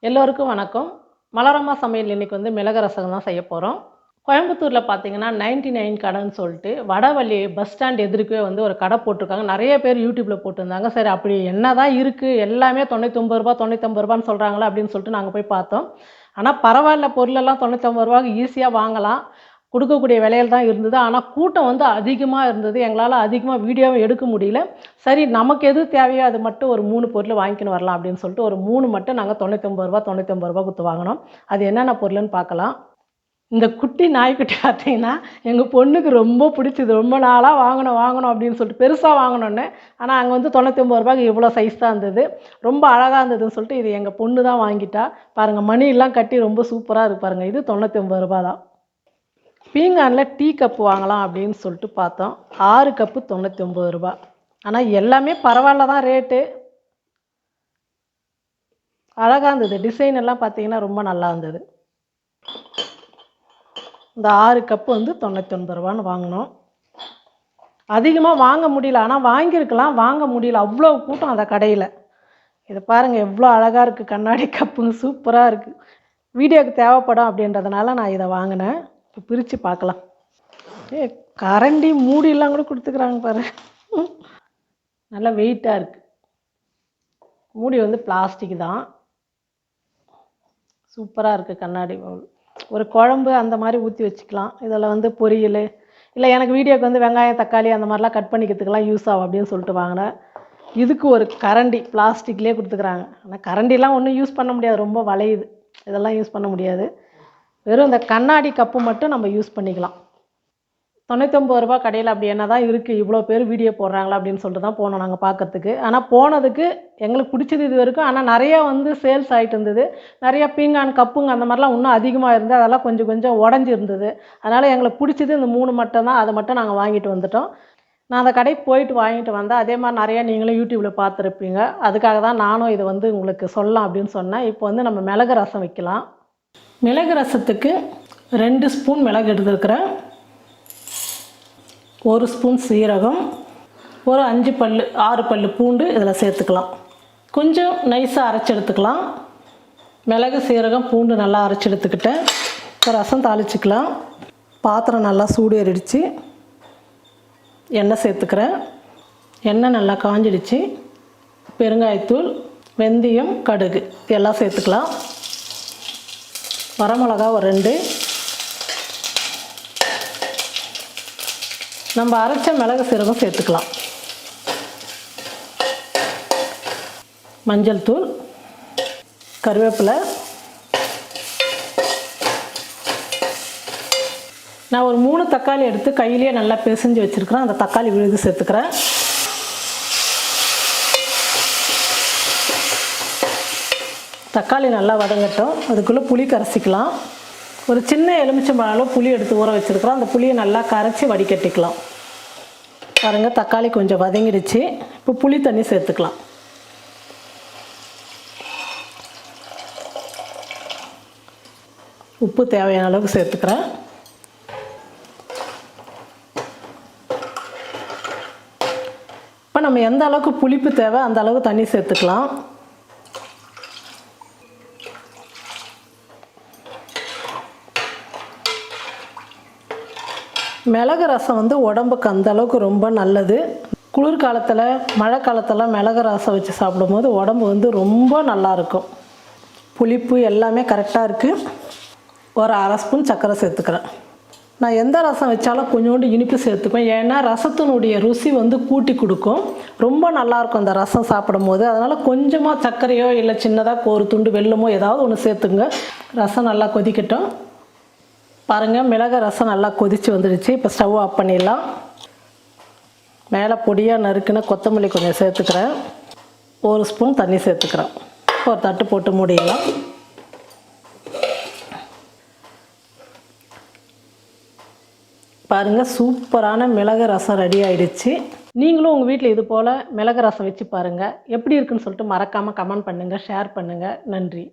எல்லோருக்கும் வணக்கம். மலர் அம்மா சமையல் இன்னைக்கு மிளகு ரசம் தான் செய்ய போகிறோம். கோயம்புத்தூரில் பார்த்தீங்கன்னா 99 கடைன்னு சொல்லிட்டு வடவள்ளி பஸ் ஸ்டாண்ட் எதிர்க்கவே ஒரு கடை போட்டிருக்காங்க. நிறைய பேர் யூடியூப்பில் போட்டிருந்தாங்க. சரி அப்படி என்ன தான் இருக்குது, எல்லாமே ரூ. 99 ரூ. 99 சொல்கிறாங்களா அப்படின்னு சொல்லிட்டு நாங்கள் போய் பார்த்தோம். ஆனால் பரவாயில்ல, பொருளெல்லாம் ரூ. 99 ஈஸியாக வாங்கலாம். கொடுக்கக்கூடிய விலையில் தான் இருந்தது. ஆனால் கூட்டம் அதிகமாக இருந்தது. எங்களால் அதிகமாக வீடியோவும் எடுக்க முடியல. சரி நமக்கு எது தேவையோ அது மட்டும் ஒரு 3 பொருள் வாங்கிக்கின்னு வரலாம் அப்படின்னு சொல்லிட்டு ஒரு 3 மட்டும் நாங்கள் ரூ. 99 கொடுத்து வாங்கினோம். அது என்னென்ன பொருள்னு பார்க்கலாம். இந்த குட்டி நாய்க்குட்டி பார்த்தீங்கன்னா எங்கள் பொண்ணுக்கு ரொம்ப பிடிச்சிது. ரொம்ப நாளாக வாங்கணும் அப்படின்னு சொல்லிட்டு பெருசாக வாங்கினோன்னு. ஆனால் அங்கே ரூ. 99 இவ்வளோ சைஸ் தான் இருந்தது. ரொம்ப அழகாக இருந்ததுன்னு சொல்லிட்டு இது எங்கள் பொண்ணு தான் வாங்கிட்டா. பாருங்கள், மணியெல்லாம் கட்டி ரொம்ப சூப்பராக இருக்கு பாருங்கள். இது ரூ. 99 தான். பீங்கானில் டீ கப்பு வாங்கலாம் அப்படின்னு சொல்லிட்டு பார்த்தோம். 6 கப்பு ரூ. 99. ஆனால் எல்லாமே பரவாயில்ல தான் ரேட்டு. அழகாக இருந்தது. டிசைன் எல்லாம் பார்த்தீங்கன்னா ரொம்ப நல்லா இருந்தது. இந்த 6 கப்பு ரூ. 99 வாங்கினோம். அதிகமாக வாங்க முடியல, ஆனால் வாங்கியிருக்கலாம், வாங்க முடியல. அவ்வளோ கூட்டம் அந்த கடையில். இதை பாருங்கள், எவ்வளோ அழகாக இருக்குது. கண்ணாடி கப்புங்க சூப்பராக இருக்குது. வீடியோக்கு தேவைப்படும் அப்படின்றதுனால நான் இதை வாங்கினேன். பிரித்து பார்க்கலாம். கரண்டி மூடியெல்லாம் கூட கொடுத்துக்கிறாங்க பாரு. நல்லா வெயிட்டாக இருக்குது. மூடி பிளாஸ்டிக் தான். சூப்பராக இருக்குது. கண்ணாடி பவுல். ஒரு குழம்பு அந்த மாதிரி ஊற்றி வச்சுக்கலாம். இதில் பொரியல் இல்லை, எனக்கு வீடியோக்கு வெங்காயம் தக்காளி அந்த மாதிரிலாம் கட் பண்ணிக்கிறதுக்கெல்லாம் யூஸ் ஆகும் அப்படின்னு சொல்லிட்டு வாங்கினேன். இதுக்கு ஒரு கரண்டி பிளாஸ்டிக்லேயே கொடுத்துக்கிறாங்க. ஆனால் கரண்டிலாம் ஒன்றும் யூஸ் பண்ண முடியாது, ரொம்ப வளையுது. இதெல்லாம் யூஸ் பண்ண முடியாது. வெறும் இந்த கண்ணாடி கப்பு மட்டும் நம்ம யூஸ் பண்ணிக்கலாம். ரூ. 99 கடையில் அப்படி என்ன தான் இருக்குது, இவ்வளோ பேர் வீடியோ போடுறாங்களா அப்படின்னு சொல்லிட்டு தான் போனோம் நாங்கள் பார்க்கறதுக்கு. ஆனால் போனதுக்கு எங்களுக்கு பிடிச்சது இது வரைக்கும். ஆனால் நிறையா சேல்ஸ் ஆகிட்டு இருந்தது. நிறையா பீங்கான் கப்புங்க அந்த மாதிரிலாம் இன்னும் அதிகமாக இருந்து அதெல்லாம் கொஞ்சம் கொஞ்சம் உடஞ்சி இருந்தது. அதனால் எங்களுக்கு பிடிச்சது இந்த 3 மட்டும் தான். அதை மட்டும் நாங்கள் வாங்கிட்டு வந்துட்டோம். நான் அந்த கடைக்கு போயிட்டு வாங்கிட்டு வந்தேன். அதே மாதிரி நிறையா நீங்களும் யூடியூப்பில் பார்த்துருப்பீங்க. அதுக்காக தான் நானும் இதை உங்களுக்கு சொல்லலாம் அப்படின்னு சொன்னேன். இப்போ நம்ம மிளகு ரசம் வைக்கலாம். மிளகு ரசத்துக்கு 2 ஸ்பூன் மிளகு எடுத்துருக்கிறேன். 1 ஸ்பூன் சீரகம், ஒரு 6 பல் பூண்டு இதில் சேர்த்துக்கலாம். கொஞ்சம் நைஸாக அரைச்சி எடுத்துக்கலாம். மிளகு சீரகம் பூண்டு நல்லா அரைச்சி எடுத்துக்கிட்டேன். இப்போ ரசம் தாளிச்சிக்கலாம். பாத்திரம் நல்லா சூடு ஏறிடுச்சு. எண்ணெய் சேர்த்துக்கிறேன். எண்ணெய் நல்லா காஞ்சிடுச்சு. பெருங்காயத்தூள், வெந்தயம், கடுகு எல்லாம் சேர்த்துக்கலாம். வரமிளகா ஒரு 2. நம்ம அரைச்ச மிளகு சீரகம் சேர்த்துக்கலாம். மஞ்சள் தூள், கருவேப்பிலை. நான் ஒரு 3 தக்காளி எடுத்து கையிலேயே நல்லா பிசைஞ்சு வச்சுருக்கிறேன். அந்த தக்காளி விழுது சேர்த்துக்கிறேன். தக்காளி நல்லா வதங்கட்டும். அதுக்குள்ளே புளி கரைச்சிக்கலாம். ஒரு சின்ன எலுமிச்சம்பழம் அளவு புளி எடுத்து ஊற வச்சுருக்கிறோம். அந்த புளியை நல்லா கரைச்சி வடிகட்டிக்கலாம். பாருங்கள், தக்காளி கொஞ்சம் வதங்கிடுச்சு. இப்போ புளி தண்ணி சேர்த்துக்கலாம். உப்பு தேவையான அளவுக்கு சேர்த்துக்கிறேன். இப்போ நம்ம எந்த அளவுக்கு புளிப்பு தேவை அந்த அளவுக்கு தண்ணி சேர்த்துக்கலாம். மிளகு ரசம் உடம்புக்கு அந்த அளவுக்கு ரொம்ப நல்லது. குளிர்காலத்தில் மழை காலத்தில் மிளகு ரசம் வச்சு சாப்பிடும்போது உடம்பு ரொம்ப நல்லாயிருக்கும். புளிப்பு எல்லாமே கரெக்டாக இருக்குது. ஒரு 1/2 ஸ்பூன் சர்க்கரை சேர்த்துக்கிறேன். நான் எந்த ரசம் வச்சாலும் கொஞ்சோண்டு இனிப்பு சேர்த்துப்பேன். ஏன்னா ரசத்தினுடைய ருசி கூட்டி கொடுக்கும். ரொம்ப நல்லாயிருக்கும் அந்த ரசம் சாப்பிடும்போது. அதனால் கொஞ்சமாக சர்க்கரையோ இல்லை சின்னதாக ஒரு துண்டு வெல்லமோ ஏதாவது ஒன்று சேர்த்துங்க. ரசம் நல்லா கொதிக்கட்டும். பாருங்கள், மிளகு ரசம் நல்லா கொதித்து வந்துடுச்சு. இப்போ ஸ்டவ் ஆஃப் பண்ணிடலாம். மேலே பொடியாக நறுக்குன்னு கொத்தமல்லி கொஞ்சம் சேர்த்துக்கிறேன். 1 ஸ்பூன் தண்ணி சேர்த்துக்கிறேன். ஒரு தட்டு போட்டு மூடிடலாம். பாருங்கள், சூப்பரான மிளகு ரசம் ரெடி ஆகிடுச்சு. நீங்களும் உங்கள் வீட்டில் இது போல் மிளகு ரசம் வச்சு பாருங்கள். எப்படி இருக்குன்னு சொல்லிட்டு மறக்காமல் கமெண்ட் பண்ணுங்கள், ஷேர் பண்ணுங்கள். நன்றி.